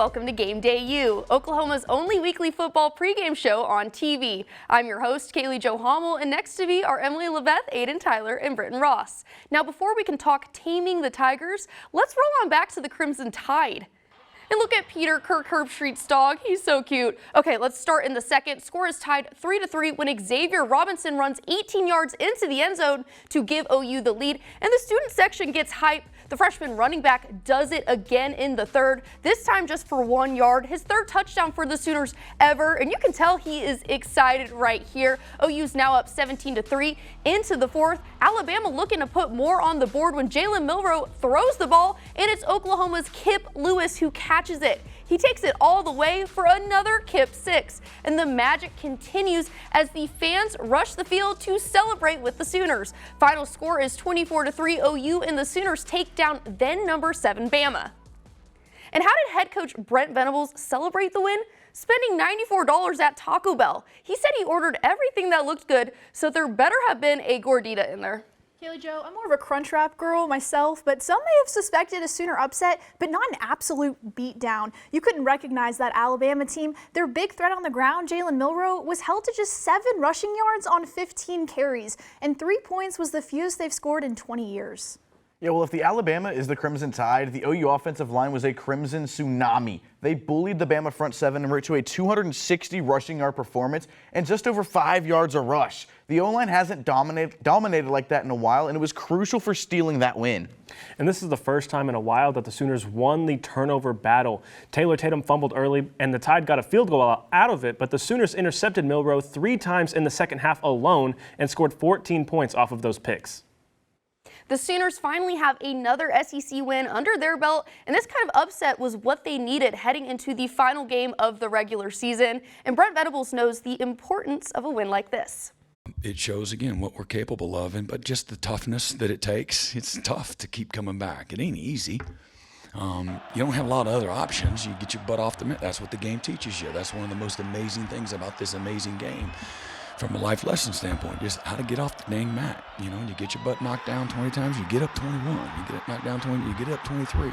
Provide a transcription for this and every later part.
welcome to Gameday U, Oklahoma's only weekly football pregame show on TV. I'm your host, Kaylee Jo Hommel, and next to me are Emily Leveth, Aiden Tyler, and Britton Ross. Now, before we can talk taming the Tigers, let's roll on back to the Crimson Tide. And look at Peter Kirk Herbstreit's dog. He's so cute. Okay, let's start in the second. Score is tied 3-3 when Xavier Robinson runs 18 yards into the end zone to give OU the lead. And the student section gets hype. The freshman running back does it again in the third, this time just for 1 yard. His third touchdown for the Sooners ever, and you can tell he is excited right here. OU's now up 17-3 into the fourth. Alabama looking to put more on the board when Jalen Milroe throws the ball, and it's Oklahoma's Kip Lewis who catches it. He takes it all the way for another Kip 6, and the magic continues as the fans rush the field to celebrate with the Sooners. Final score is 24-3 OU, and the Sooners take down then number 7 Bama. And how did head coach Brent Venables celebrate the win? Spending $94 at Taco Bell. He said he ordered everything that looked good, so there better have been a gordita in there. Kaylee Jo, I'm more of a Crunchwrap girl myself, but some may have suspected a Sooner upset, but not an absolute beatdown. You couldn't recognize that Alabama team. Their big threat on the ground, Jalen Milroe, was held to just 7 rushing yards on 15 carries, and 3 points was the fewest they've scored in 20 years. Yeah, well, if the Alabama is the Crimson Tide, the OU offensive line was a Crimson tsunami. They bullied the Bama front seven and were to a 260 rushing yard performance and just over 5 yards a rush. The O-line hasn't dominated like that in a while, and it was crucial for stealing that win. And this is the first time in a while that the Sooners won the turnover battle. Taylor Tatum fumbled early, and the Tide got a field goal out of it, but the Sooners intercepted Milroe 3 times in the second half alone and scored 14 points off of those picks. The Sooners finally have another SEC win under their belt, and this kind of upset was what they needed heading into the final game of the regular season. And Brent Venables knows the importance of a win like this. It shows, again, what we're capable of, but just the toughness that it takes. It's tough to keep coming back. It ain't easy. You don't have a lot of other options. You get your butt off the mat. That's what the game teaches you. That's one of the most amazing things about this amazing game. From a life lesson standpoint, just how to get off the dang mat. You know, you get your butt knocked down 20 times, you get up 21. You get it knocked down 20, you get up 23.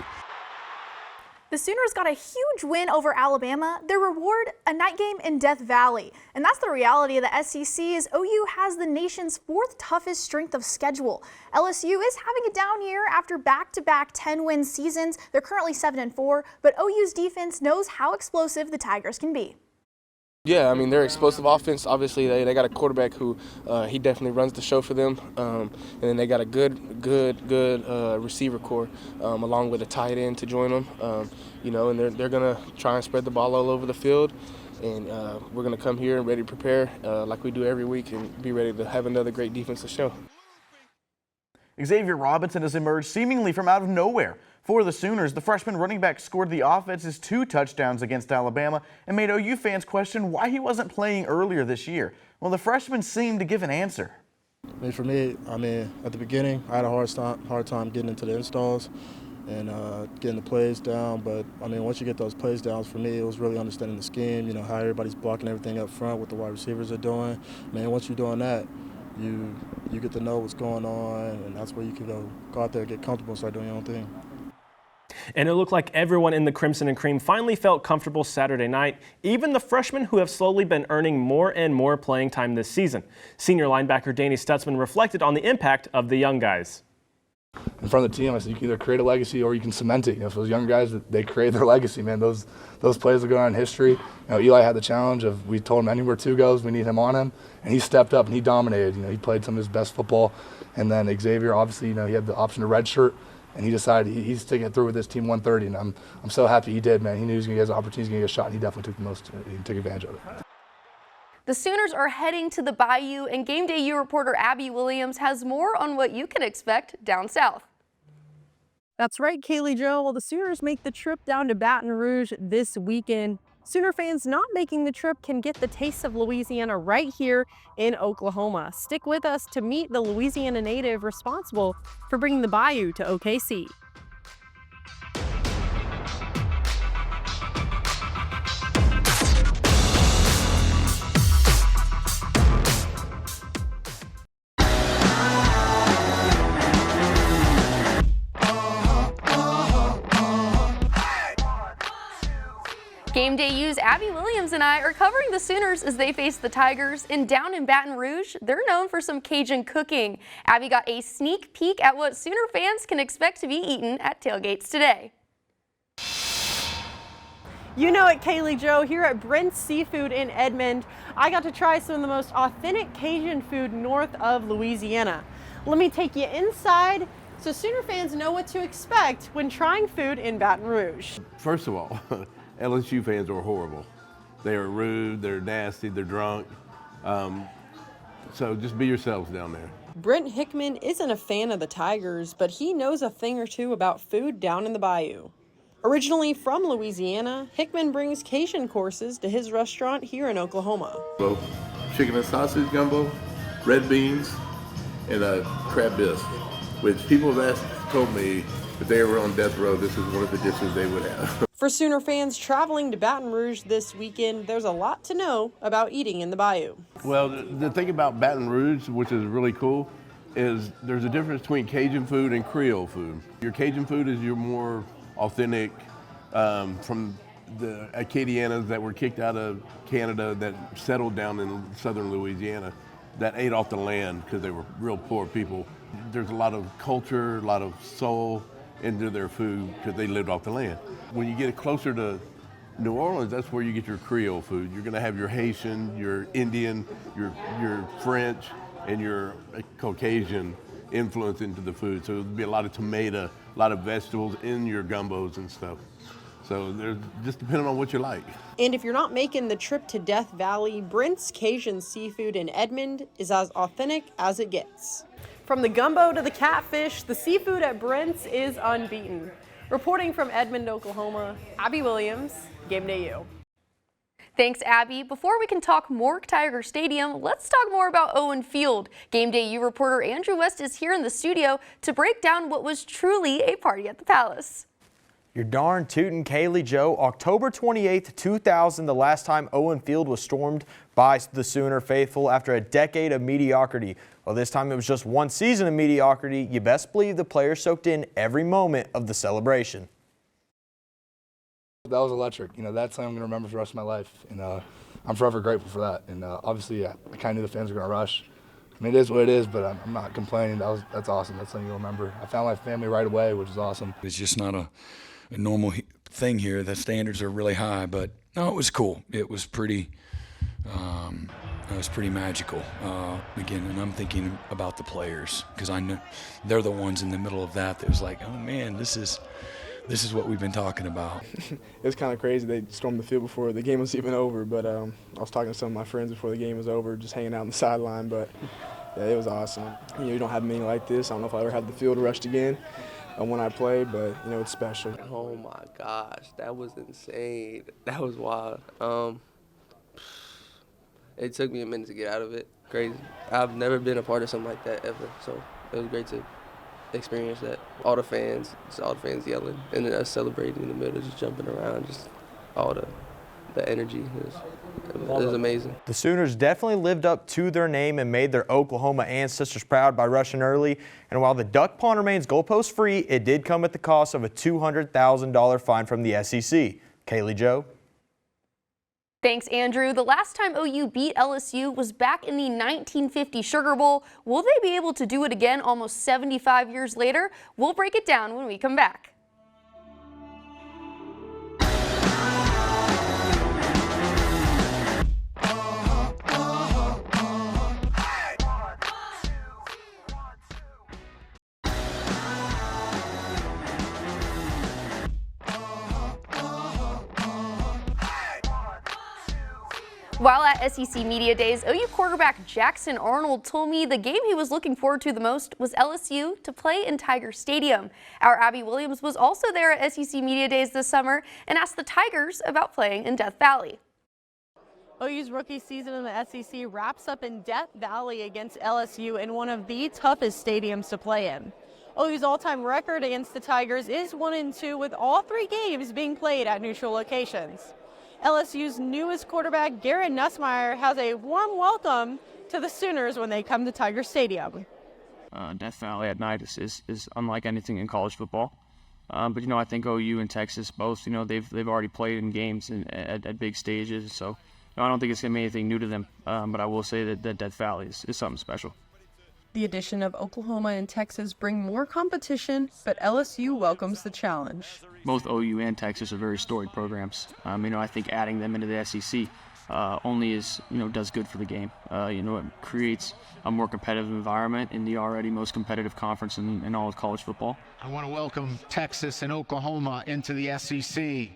The Sooners got a huge win over Alabama. Their reward, a night game in Death Valley. And that's the reality of the SEC is OU has the nation's 4th toughest strength of schedule. LSU is having a down year after back-to-back 10-win seasons. They're currently 7-4, but OU's defense knows how explosive the Tigers can be. Yeah, I mean, they're explosive offense. Obviously, they got a quarterback who he definitely runs the show for them. And then they got a good receiver core along with a tight end to join them. You know, and they're going to try and spread the ball all over the field. And we're going to come here and ready to prepare like we do every week and be ready to have another great defensive show. Xavier Robinson has emerged seemingly from out of nowhere. For the Sooners, the freshman running back scored the offense's 2 touchdowns against Alabama and made OU fans question why he wasn't playing earlier this year. Well, the freshman seemed to give an answer. For me, at the beginning, I had a hard time getting into the installs and getting the plays down. But, once you get those plays down, for me, it was really understanding the scheme, you know, how everybody's blocking everything up front, what the wide receivers are doing. Once you're doing that, you get to know what's going on, and that's where you can go out there, get comfortable, and start doing your own thing. And it looked like everyone in the Crimson and Cream finally felt comfortable Saturday night, even the freshmen who have slowly been earning more and more playing time this season. Senior linebacker Danny Stutzman reflected on the impact of the young guys. In front of the team, I said you can either create a legacy or you can cement it. You know, for those young guys, they create their legacy, man. Those plays will go on in history. You know, Eli had the challenge of, we told him anywhere 2 goes, we need him on him, and he stepped up and he dominated. You know, he played some of his best football. And then Xavier, obviously, you know, he had the option to redshirt. And he decided he's sticking it through with this team 130, and I'm so happy he did, man. He knew he was going to get his opportunity, he was going to get a shot, and he definitely took advantage of it. The Sooners are heading to the Bayou, and Gameday U reporter Abby Williams has more on what you can expect down south. That's right, Kaylee Jo. Well, the Sooners make the trip down to Baton Rouge this weekend. Sooner fans not making the trip can get the taste of Louisiana right here in Oklahoma. Stick with us to meet the Louisiana native responsible for bringing the Bayou to OKC. Game Day U's Abby Williams and I are covering the Sooners as they face the Tigers. And down in Baton Rouge, they're known for some Cajun cooking. Abby got a sneak peek at what Sooner fans can expect to be eaten at tailgates today. You know it, Kaylee Joe, here at Brent's Seafood in Edmond, I got to try some of the most authentic Cajun food north of Louisiana. Let me take you inside so Sooner fans know what to expect when trying food in Baton Rouge. First of all, LSU fans are horrible. They are rude, they're nasty, they're drunk. So just be yourselves down there. Brent Hickman isn't a fan of the Tigers, but he knows a thing or two about food down in the Bayou. Originally from Louisiana, Hickman brings Cajun courses to his restaurant here in Oklahoma. So, chicken and sausage gumbo, red beans, and a crab bisque, which people have told me if they were on death row, this is one of the dishes they would have. For Sooner fans traveling to Baton Rouge this weekend, there's a lot to know about eating in the Bayou. Well, the thing about Baton Rouge, which is really cool, is there's a difference between Cajun food and Creole food. Your Cajun food is your more authentic from the Acadianas that were kicked out of Canada that settled down in southern Louisiana that ate off the land because they were real poor people. There's a lot of culture, a lot of soul into their food because they lived off the land. When you get closer to New Orleans, that's where you get your Creole food. You're gonna have your Haitian, your Indian, your French, and your Caucasian influence into the food. So there'll be a lot of tomato, a lot of vegetables in your gumbos and stuff. So there's just depending on what you like. And if you're not making the trip to Death Valley, Brent's Cajun Seafood in Edmond is as authentic as it gets. From the gumbo to the catfish, the seafood at Brent's is unbeaten. Reporting from Edmond, Oklahoma, Abby Williams, Gameday U. Thanks, Abby. Before we can talk more Tiger Stadium, let's talk more about Owen Field. Game Day U reporter Andrew West is here in the studio to break down what was truly a party at the Palace. You're darn tootin', Kaylee Joe. October 28th, 2000, the last time Owen Field was stormed by the Sooner faithful after a decade of mediocrity. Well, this time it was just one season of mediocrity. You best believe the players soaked in every moment of the celebration. That was electric. You know, that's something I'm going to remember for the rest of my life. And I'm forever grateful for that. And obviously, I kind of knew the fans were going to rush. I mean, it is what it is, but I'm not complaining. That's awesome. That's something you'll remember. I found my family right away, which is awesome. It's just not a normal thing here. The standards are really high, but no, it was cool. It was pretty magical. Again, and I'm thinking about the players because I know they're the ones in the middle of that was like, oh man, this is what we've been talking about. It was kind of crazy. They stormed the field before the game was even over, but I was talking to some of my friends before the game was over, just hanging out on the sideline, but yeah, it was awesome. You know, you don't have many like this. I don't know if I ever had the field rushed again when I played, but, you know, it's special. Oh, my gosh. That was insane. That was wild. It took me a minute to get out of it. Crazy. I've never been a part of something like that ever, so it was great to experience that. All the fans yelling, and then us celebrating in the middle, just jumping around, just all the energy. It was amazing. The Sooners definitely lived up to their name and made their Oklahoma ancestors proud by rushing early. And while the duck pond remains goalpost free, it did come at the cost of a $200,000 fine from the SEC. Kaylee Joe. Thanks, Andrew. The last time OU beat LSU was back in the 1950 Sugar Bowl. Will they be able to do it again almost 75 years later? We'll break it down when we come back. While at SEC Media Days, OU quarterback Jackson Arnold told me the game he was looking forward to the most was LSU to play in Tiger Stadium. Our Abby Williams was also there at SEC Media Days this summer and asked the Tigers about playing in Death Valley. OU's rookie season in the SEC wraps up in Death Valley against LSU in one of the toughest stadiums to play in. OU's all-time record against the Tigers is 1-2 with all three games being played at neutral locations. LSU's newest quarterback, Garrett Nussmeier, has a warm welcome to the Sooners when they come to Tiger Stadium. Death Valley at night is unlike anything in college football. But, I think OU and Texas both, they've already played in games at big stages. So I don't think it's going to be anything new to them. But I will say that Death Valley is something special. The addition of Oklahoma and Texas bring more competition, but LSU welcomes the challenge. Both OU and Texas are very storied programs. I think adding them into the SEC only does good for the game. It creates a more competitive environment in the already most competitive conference in all of college football. I want to welcome Texas and Oklahoma into the SEC,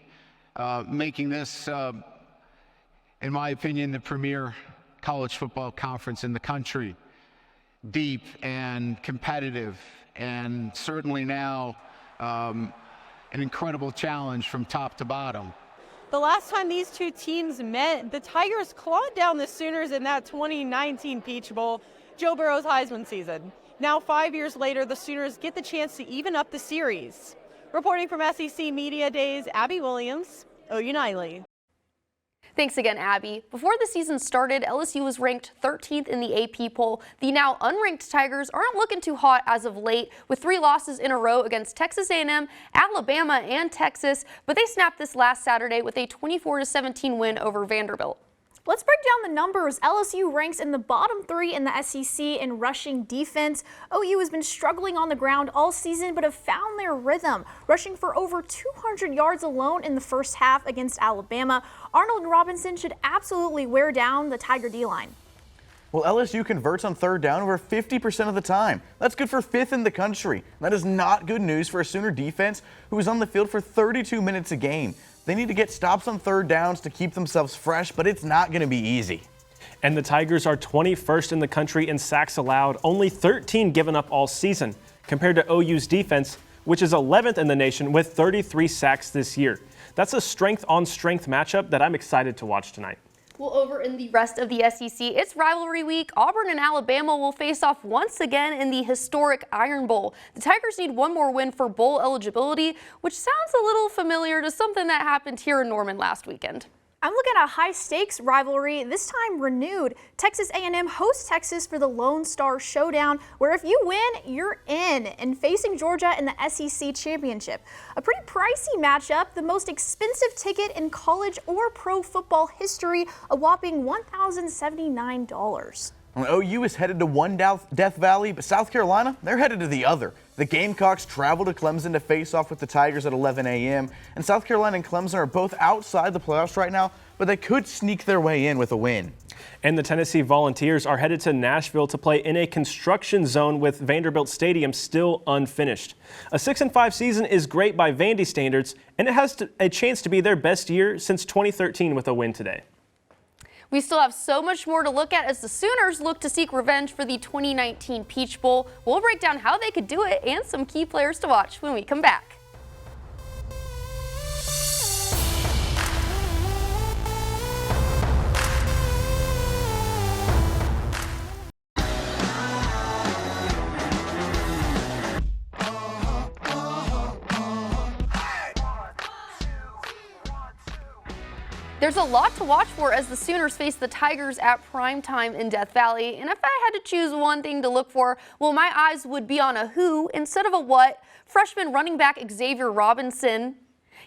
making this, in my opinion, the premier college football conference in the country. Deep and competitive, and certainly now an incredible challenge from top to bottom. The last time these two teams met, the Tigers clawed down the Sooners in that 2019 Peach Bowl, Joe Burrow's Heisman season. Now 5 years later, the Sooners get the chance to even up the series. Reporting from SEC Media Days, Abby Williams, OU Nightly. Thanks again, Abby. Before the season started, LSU was ranked 13th in the AP poll. The now unranked Tigers aren't looking too hot as of late, with 3 losses in a row against Texas A&M, Alabama, and Texas, but they snapped this last Saturday with a 24-17 win over Vanderbilt. Let's break down the numbers. LSU ranks in the bottom 3 in the SEC in rushing defense. OU has been struggling on the ground all season, but have found their rhythm, rushing for over 200 yards alone in the first half against Alabama. Arnold and Robinson should absolutely wear down the Tiger D-line. Well, LSU converts on third down over 50% of the time. That's good for 5th in the country. That is not good news for a Sooner defense who is on the field for 32 minutes a game. They need to get stops on third downs to keep themselves fresh, but it's not going to be easy. And the Tigers are 21st in the country in sacks allowed, only 13 given up all season, compared to OU's defense, which is 11th in the nation with 33 sacks this year. That's a strength-on-strength matchup that I'm excited to watch tonight. Well, over in the rest of the SEC, it's rivalry week. Auburn and Alabama will face off once again in the historic Iron Bowl. The Tigers need one more win for bowl eligibility, which sounds a little familiar to something that happened here in Norman last weekend. I'm looking at a high-stakes rivalry, this time renewed. Texas A&M hosts Texas for the Lone Star Showdown, where if you win, you're in, and facing Georgia in the SEC Championship. A pretty pricey matchup, the most expensive ticket in college or pro football history, a whopping $1,079. Well, OU is headed to one Death Valley, but South Carolina, they're headed to the other. The Gamecocks travel to Clemson to face off with the Tigers at 11 a.m. And South Carolina and Clemson are both outside the playoffs right now, but they could sneak their way in with a win. And the Tennessee Volunteers are headed to Nashville to play in a construction zone with Vanderbilt Stadium still unfinished. A 6-5 season is great by Vandy standards, and it has a chance to be their best year since 2013 with a win today. We still have so much more to look at as the Sooners look to seek revenge for the 2019 Peach Bowl. We'll break down how they could do it and some key players to watch when we come back. There's a lot to watch for as the Sooners face the Tigers at prime time in Death Valley. And if I had to choose one thing to look for, well, my eyes would be on a who instead of a what. Freshman running back Xavier Robinson.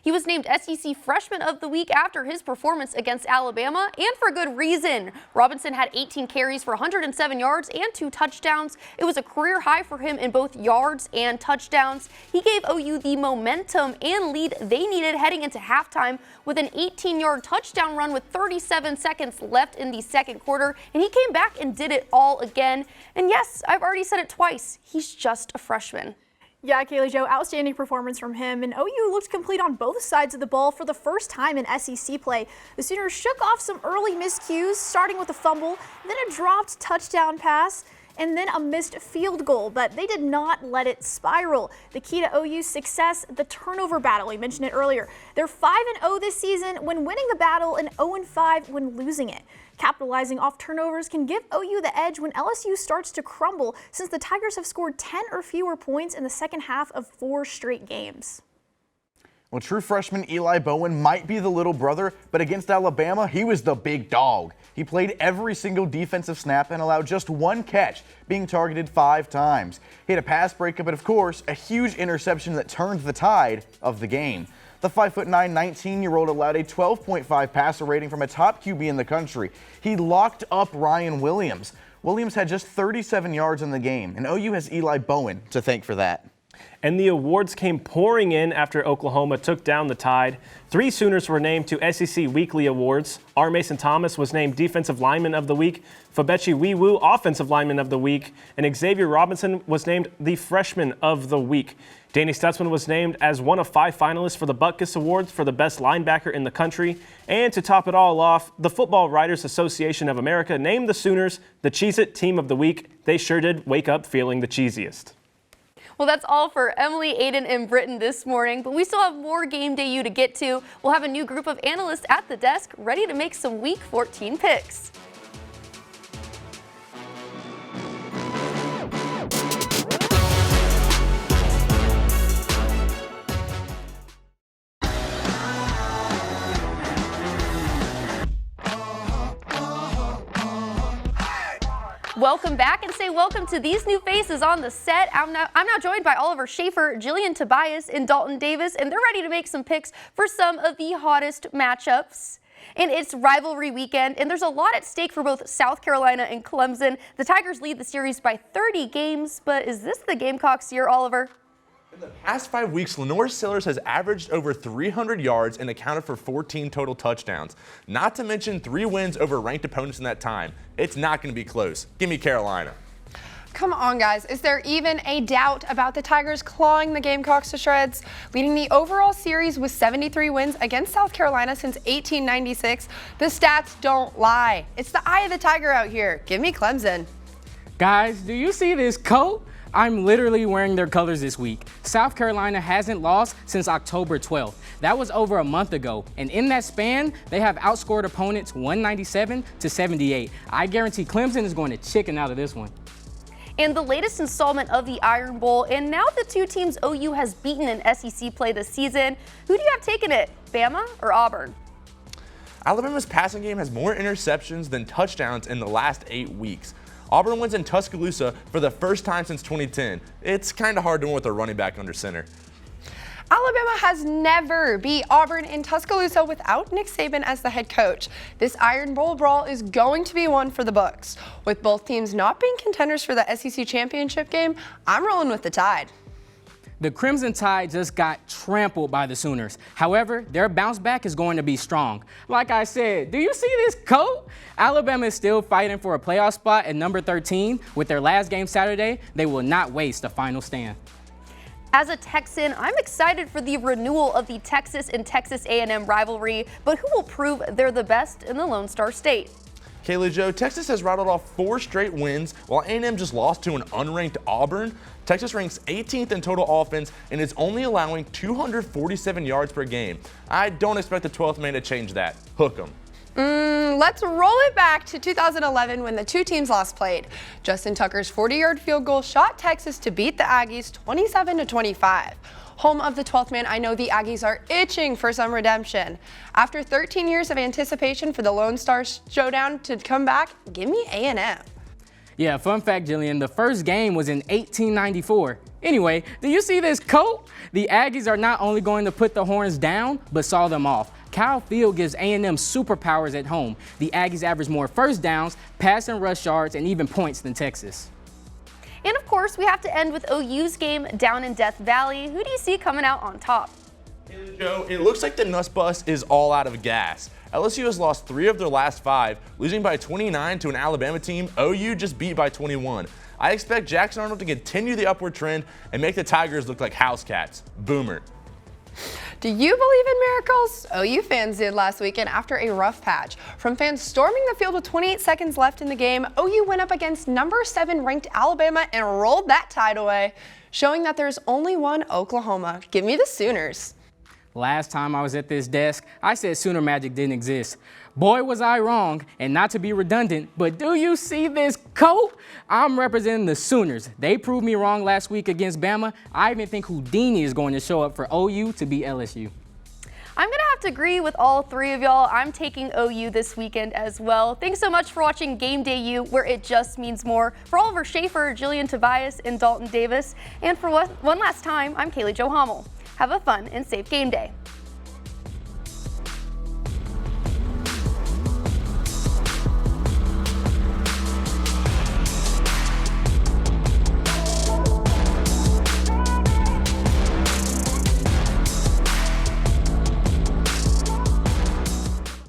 He was named SEC Freshman of the Week after his performance against Alabama, and for good reason. Robinson had 18 carries for 107 yards and 2 touchdowns. It was a career high for him in both yards and touchdowns. He gave OU the momentum and lead they needed heading into halftime with an 18-yard touchdown run with 37 seconds left in the second quarter, and he came back and did it all again. And yes, I've already said it twice, he's just a freshman. Yeah, Kaylee Joe, outstanding performance from him, and OU looked complete on both sides of the ball for the first time in SEC play. The Sooners shook off some early miscues, starting with a fumble, then a dropped touchdown pass, and then a missed field goal, but they did not let it spiral. The key to OU's success, the turnover battle, we mentioned it earlier. They're 5-0 this season when winning the battle and 0-5 when losing it. Capitalizing off turnovers can give OU the edge when LSU starts to crumble, since the Tigers have scored 10 or fewer points in the second half of 4 straight games. Well, true freshman Eli Bowen might be the little brother, but against Alabama, he was the big dog. He played every single defensive snap and allowed just one catch, being targeted 5 times. He had a pass breakup and, of course, a huge interception that turned the tide of the game. The 5'9", 19-year-old allowed a 12.5 passer rating from a top QB in the country. He locked up Ryan Williams. Williams had just 37 yards in the game, and OU has Eli Bowen to thank for that. And the awards came pouring in after Oklahoma took down the Tide. 3 Sooners were named to SEC Weekly Awards. R. Mason Thomas was named Defensive Lineman of the Week, Fabechi Wiwu Offensive Lineman of the Week, and Xavier Robinson was named the Freshman of the Week. Danny Stutzman was named as one of 5 finalists for the Butkus Awards for the best linebacker in the country. And to top it all off, the Football Writers Association of America named the Sooners the Cheez-It Team of the Week. They sure did wake up feeling the cheesiest. Well, that's all for Emily, Aiden, and Britton this morning, but we still have more Game Day U to get to. We'll have a new group of analysts at the desk ready to make some Week 14 picks. Welcome back and say welcome to these new faces on the set. I'm now joined by Oliver Schaefer, Jillian Tobias, and Dalton Davis, and they're ready to make some picks for some of the hottest matchups. And it's rivalry weekend, and there's a lot at stake for both South Carolina and Clemson. The Tigers lead the series by 30 games, but is this the Gamecocks' year, Oliver? In the past 5 weeks, Lenore Sillers has averaged over 300 yards and accounted for 14 total touchdowns. Not to mention 3 wins over ranked opponents in that time. It's not going to be close. Give me Carolina. Come on, guys. Is there even a doubt about the Tigers clawing the Gamecocks to shreds? Leading the overall series with 73 wins against South Carolina since 1896. The stats don't lie. It's the eye of the Tiger out here. Give me Clemson. Guys, do you see this coat? I'm literally wearing their colors this week. South Carolina hasn't lost since October 12th. That was over a month ago. And in that span, they have outscored opponents 197 to 78. I guarantee Clemson is going to chicken out of this one. And the latest installment of the Iron Bowl, and now the 2 teams OU has beaten in SEC play this season. Who do you have taking it, Bama or Auburn? Alabama's passing game has more interceptions than touchdowns in the last 8 weeks. Auburn wins in Tuscaloosa for the first time since 2010. It's kind of hard to win with a running back under center. Alabama has never beat Auburn in Tuscaloosa without Nick Saban as the head coach. This Iron Bowl brawl is going to be one for the books. With both teams not being contenders for the SEC championship game, I'm rolling with the Tide. The Crimson Tide just got trampled by the Sooners. However, their bounce back is going to be strong. Like I said, do you see this coat? Alabama is still fighting for a playoff spot at number 13. With their last game Saturday, they will not waste a final stand. As a Texan, I'm excited for the renewal of the Texas and Texas A&M rivalry, but who will prove they're the best in the Lone Star State? Kaylee Joe, Texas has rattled off 4 straight wins, while A&M just lost to an unranked Auburn. Texas ranks 18th in total offense and is only allowing 247 yards per game. I don't expect the 12th man to change that. Hook 'em. Let's roll it back to 2011 when the 2 teams last played. Justin Tucker's 40-yard field goal shot Texas to beat the Aggies 27-25. Home of the 12th man, I know the Aggies are itching for some redemption. After 13 years of anticipation for the Lone Star Showdown to come back, give me A&M. Yeah, fun fact, Jillian, the first game was in 1894. Anyway, do you see this coat? The Aggies are not only going to put the Horns down, but saw them off. Kyle Field gives A&M superpowers at home. The Aggies average more first downs, pass and rush yards, and even points than Texas. And of course, we have to end with OU's game down in Death Valley. Who do you see coming out on top? Joe, it looks like the Nuss Bus is all out of gas. LSU has lost 3 of their last 5, losing by 29 to an Alabama team OU just beat by 21. I expect Jackson Arnold to continue the upward trend and make the Tigers look like house cats. Boomer. Do you believe in miracles? OU fans did last weekend after a rough patch. From fans storming the field with 28 seconds left in the game, OU went up against number 7 ranked Alabama and rolled that Tide away, showing that there's only one Oklahoma. Give me the Sooners. Last time I was at this desk, I said Sooner Magic didn't exist. Boy, was I wrong, and not to be redundant, but do you see this coat? I'm representing the Sooners. They proved me wrong last week against Bama. I even think Houdini is going to show up for OU to beat LSU. I'm going to have to agree with all three of y'all. I'm taking OU this weekend as well. Thanks so much for watching Game Day U, where it just means more. For Oliver Schaefer, Jillian Tobias, and Dalton Davis, and for one last time, I'm Kaylee Jo Hommel. Have a fun and safe game day.